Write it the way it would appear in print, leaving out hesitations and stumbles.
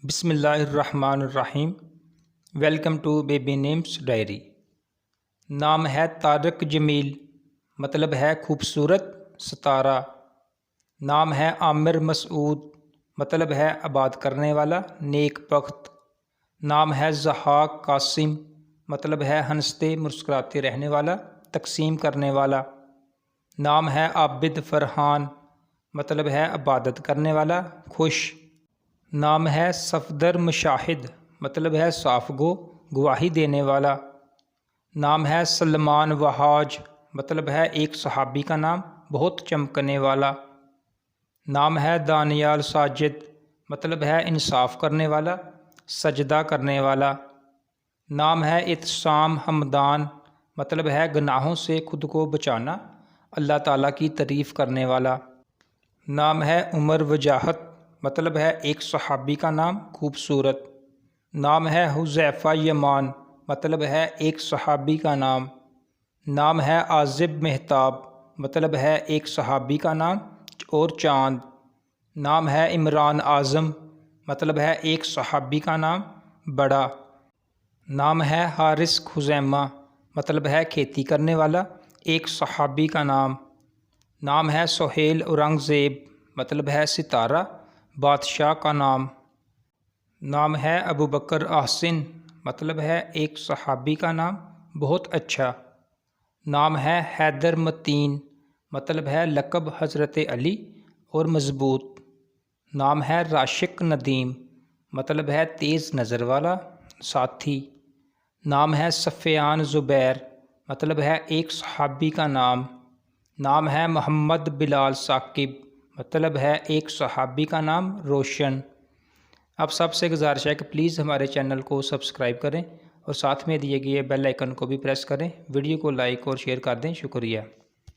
بسم اللہ الرحمن الرحیم۔ Welcome to baby names diary. نام ہے طارق جمیل، مطلب ہے خوبصورت ستارہ۔ نام ہے عامر مسعود، مطلب ہے آباد کرنے والا، نیک بخت۔ نام ہے ضحاک قاسم، مطلب ہے ہنستے مسکراتے رہنے والا، تقسیم کرنے والا۔ نام ہے عابد فرحان، مطلب ہے عبادت کرنے والا، خوش۔ نام ہے صفدر مشاہد، مطلب ہے صاف گو، گواہی دینے والا۔ نام ہے سلمان وہاج، مطلب ہے ایک صحابی کا نام، بہت چمکنے والا۔ نام ہے دانیال ساجد، مطلب ہے انصاف کرنے والا، سجدہ کرنے والا۔ نام ہے اعتصام حمدان، مطلب ہے گناہوں سے خود کو بچانا، اللہ تعالیٰ کی تعریف کرنے والا۔ نام ہے عمر وجاہت، مطلب ہے ایک صحابی کا نام، خوبصورت۔ نام ہے حذیفہ یمان، مطلب ہے ایک صحابی کا نام۔ نام ہے عازب مہتاب، مطلب ہے ایک صحابی کا نام اور چاند۔ نام ہے عمران اعظم، مطلب ہے ایک صحابی کا نام، بڑا۔ نام ہے حارث خزیمہ، مطلب ہے کھیتی کرنے والا، ایک صحابی کا نام۔ نام ہے سہیل اورنگزیب، مطلب ہے ستارہ، بادشاہ کا نام۔ نام ہے ابوبکر احسن، مطلب ہے ایک صحابی کا نام، بہت اچھا۔ نام ہے حیدر متین، مطلب ہے لقب حضرت علی اور مضبوط۔ نام ہے راشق ندیم، مطلب ہے تیز نظر والا، ساتھی۔ نام ہے سفیان زبیر، مطلب ہے ایک صحابی کا نام۔ نام ہے محمد بلال ثاقب، مطلب ہے ایک صحابی کا نام، روشن۔ اب سب سے گزارش ہے کہ پلیز ہمارے چینل کو سبسکرائب کریں اور ساتھ میں دیے گئے بیل آئیکن کو بھی پریس کریں، ویڈیو کو لائک اور شیئر کر دیں، شکریہ۔